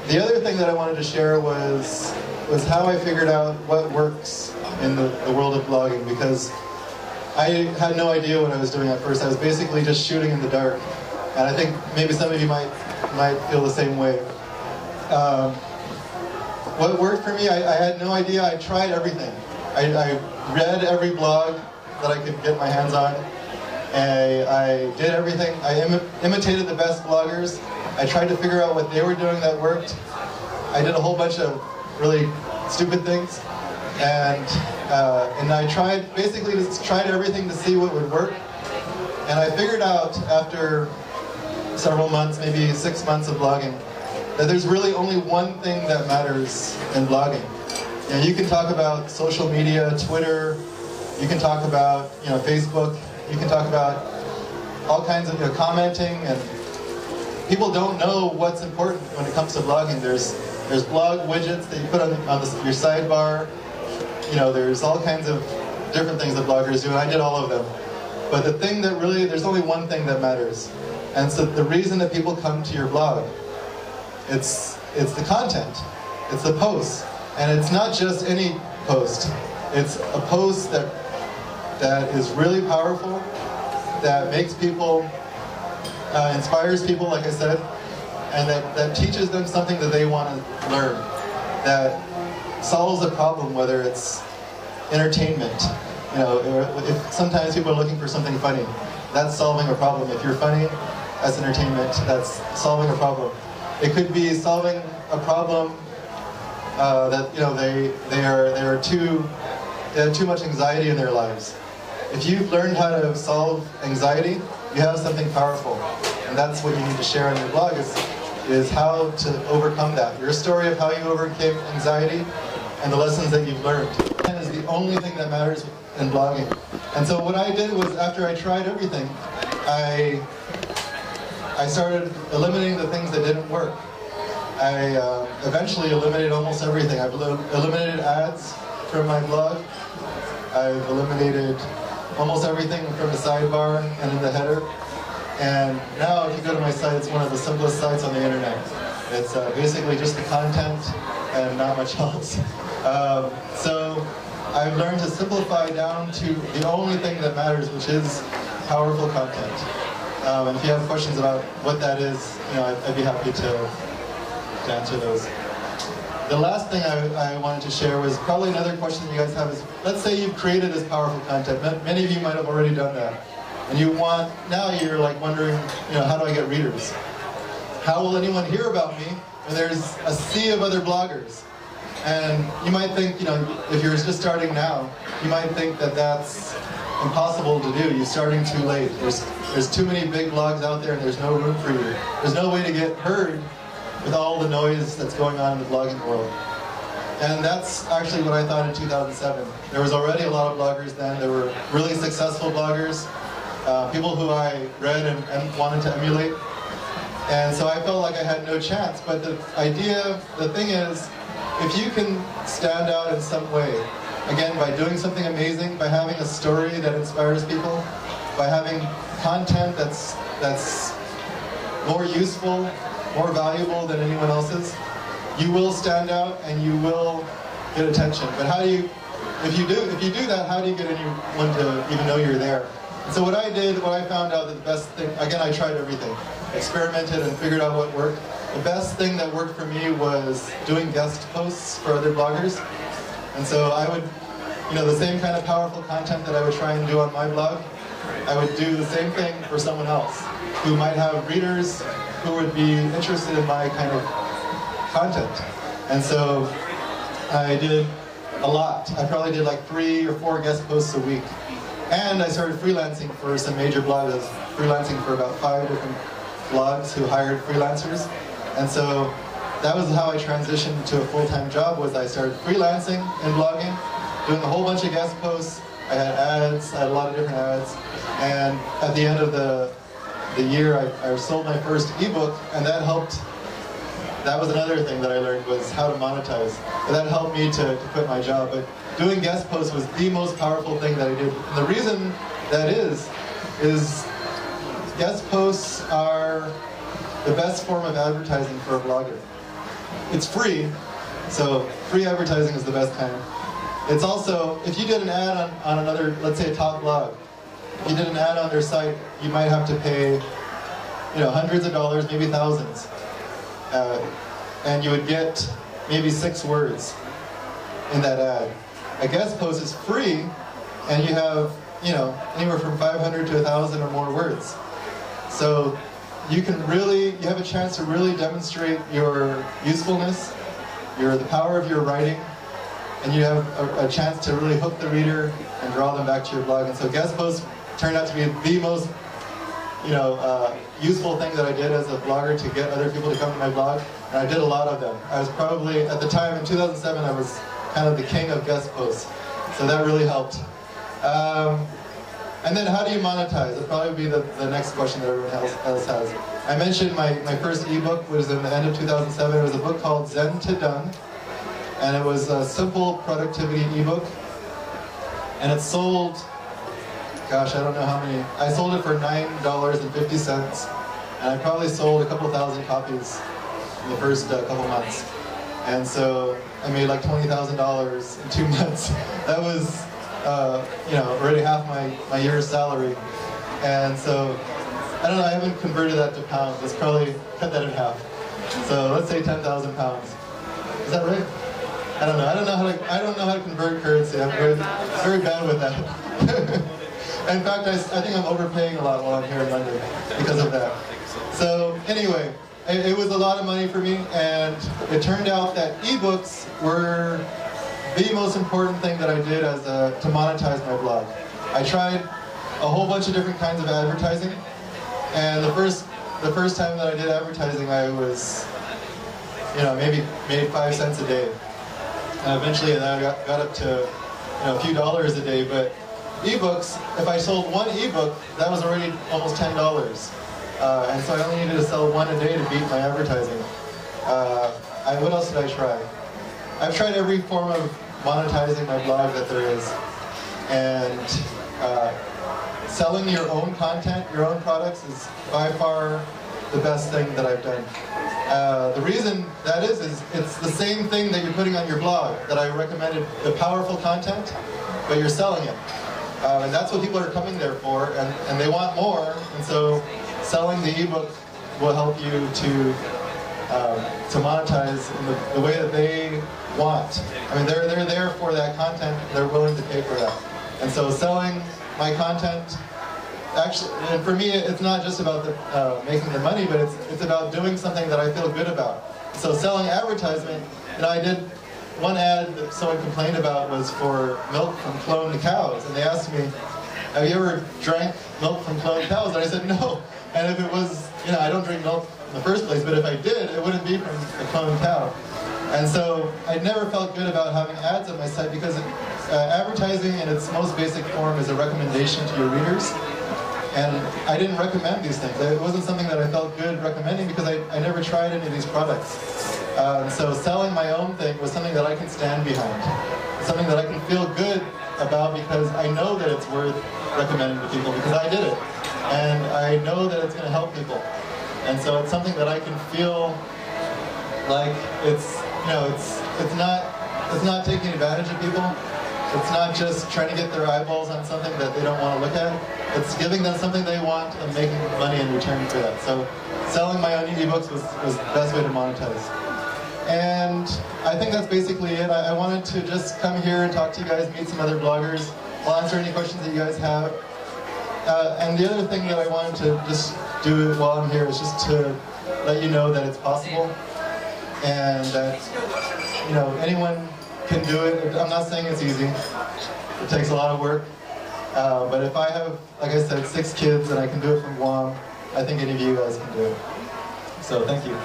The other thing that I wanted to share was how I figured out what works in the world of blogging, because I had no idea what I was doing at first. I was basically just shooting in the dark, and I think maybe some of you might feel the same way. What worked for me, I had no idea. I tried everything. I read every blog that I could get my hands on. I did everything. I imitated the best bloggers. I tried to figure out what they were doing that worked. I did a whole bunch of really stupid things. And I basically just tried everything to see what would work. And I figured out after several months, maybe 6 months of blogging, that there's really only one thing that matters in blogging. You know, you can talk about social media, Twitter, you can talk about Facebook, you can talk about all kinds of commenting, and people don't know what's important when it comes to blogging. There's blog widgets that you put on your sidebar. There's all kinds of different things that bloggers do, and I did all of them. But the thing that really, there's only one thing that matters. And so the reason that people come to your blog, it's the content, it's the posts. And it's not just any post. It's a post that is really powerful, that makes people, inspires people, like I said, and that teaches them something that they want to learn, that solves a problem, whether it's entertainment. If sometimes people are looking for something funny, that's solving a problem. If you're funny, that's entertainment, that's solving a problem. It could be solving a problem that they have too much anxiety in their lives. If you've learned how to solve anxiety, you have something powerful, and that's what you need to share on your blog is how to overcome that. Your story of how you overcame anxiety and the lessons that you've learned. That is the only thing that matters in blogging. And so what I did was, after I tried everything, I started eliminating the things that didn't work. I eventually eliminated almost everything. I've eliminated ads from my blog. I've eliminated almost everything from the sidebar and in the header. And now if you go to my site, it's one of the simplest sites on the internet. It's basically just the content and not much else. So I've learned to simplify down to the only thing that matters, which is powerful content. And if you have questions about what that is, I'd be happy to answer those. The last thing I wanted to share was probably another question you guys have is, let's say you've created this powerful content. Many of you might have already done that. And now you're like wondering, how do I get readers? How will anyone hear about me when there's a sea of other bloggers? And you might think, if you're just starting now, you might think that that's impossible to do. You're starting too late. There's too many big blogs out there and there's no room for you. There's no way to get heard with all the noise that's going on in the blogging world. And that's actually what I thought in 2007. There was already a lot of bloggers then. There were really successful bloggers, people who I read and wanted to emulate. And so I felt like I had no chance. But the thing is, if you can stand out in some way, again, by doing something amazing, by having a story that inspires people, by having content that's more useful, more valuable than anyone else's, you will stand out and you will get attention. But if you do that, how do you get anyone to even know you're there? And so what I found out that the best thing, again, I tried everything, experimented and figured out what worked. The best thing that worked for me was doing guest posts for other bloggers. And so I would, the same kind of powerful content that I would try and do on my blog, I would do the same thing for someone else who might have readers who would be interested in my kind of content. And so I did a lot. I probably did like 3 or 4 guest posts a week. And I started freelancing for some major blogs. I was freelancing for about 5 different blogs who hired freelancers. And so that was how I transitioned to a full-time job, was I started freelancing and blogging, doing a whole bunch of guest posts. I had ads, I had a lot of different ads. And at the end of the year, I sold my first ebook, and that helped. That was another thing that I learned, was how to monetize. But that helped me to quit my job. But doing guest posts was the most powerful thing that I did. And the reason that is guest posts are the best form of advertising for a blogger. it's free, so free advertising is the best kind. It's also, if you did an ad on another, let's say a top blog, if you did an ad on their site, you might have to pay, hundreds of dollars, maybe thousands. And you would get maybe 6 words in that ad. A guest post is free, and you have, anywhere from 500 to 1,000 or more words. So you have a chance to really demonstrate your usefulness, the power of your writing, and you have a chance to really hook the reader and draw them back to your blog. And so guest posts turned out to be the most, useful thing that I did as a blogger to get other people to come to my blog, and I did a lot of them. I was probably, at the time in 2007, I was kind of the king of guest posts, so that really helped. And then how do you monetize? That'll probably be the next question that everyone else has. I mentioned my first ebook was in the end of 2007. It was a book called Zen to Done, and it was a simple productivity ebook, and it sold, gosh, I don't know how many. I sold it for $9.50, and I probably sold a couple thousand copies in the first couple months. And so I made like $20,000 in 2 months. That was, already half my year's salary. And so, I don't know, I haven't converted that to pounds. Let's probably cut that in half. So let's say 10,000 pounds. Is that right? I don't know. I don't know how to convert currency. I'm very bad with that. In fact, I think I'm overpaying a lot while I'm here in London because of that. So anyway, it was a lot of money for me, and it turned out that ebooks were the most important thing that I did to monetize my blog. I tried a whole bunch of different kinds of advertising, and the first time that I did advertising, I was, maybe made 5 cents a day. And eventually, I got up to a few dollars a day, but ebooks, if I sold one ebook, that was already almost $10. And so I only needed to sell one a day to beat my advertising. What else did I try? I've tried every form of monetizing my blog that there is. And selling your own content, your own products, is by far the best thing that I've done. The reason that is it's the same thing that you're putting on your blog that I recommended, the powerful content, but you're selling it. And that's what people are coming there for, and they want more, and so selling the ebook will help you to monetize in the way that they want. I mean, they're there for that content, they're willing to pay for that. And so selling my content, actually, and for me, it's not just about making the money, but it's about doing something that I feel good about. So selling advertisement, I did one ad that someone complained about was for milk from cloned cows, and they asked me, have you ever drank milk from cloned cows? And I said no. And if it was, I don't drink milk in the first place, but if I did, it wouldn't be from a cloned cow. And so I never felt good about having ads on my site, because advertising in its most basic form is a recommendation to your readers. And I didn't recommend these things. It wasn't something that I felt good recommending, because I never tried any of these products. So selling my own thing was something that I can stand behind. Something that I can feel good about, because I know that it's worth recommending to people, because I did it. And I know that it's going to help people. And so it's something that I can feel like it's not taking advantage of people. It's not just trying to get their eyeballs on something that they don't want to look at. It's giving them something they want and making money in return for that. So selling my own ebooks was the best way to monetize. And I think that's basically it. I wanted to just come here and talk to you guys, meet some other bloggers. I'll answer any questions that you guys have. And the other thing that I wanted to just do while I'm here is just to let you know that it's possible, and that anyone can do it. I'm not saying it's easy. It takes a lot of work. But if I have, like I said, 6 kids and I can do it from Guam, I think any of you guys can do it. So thank you.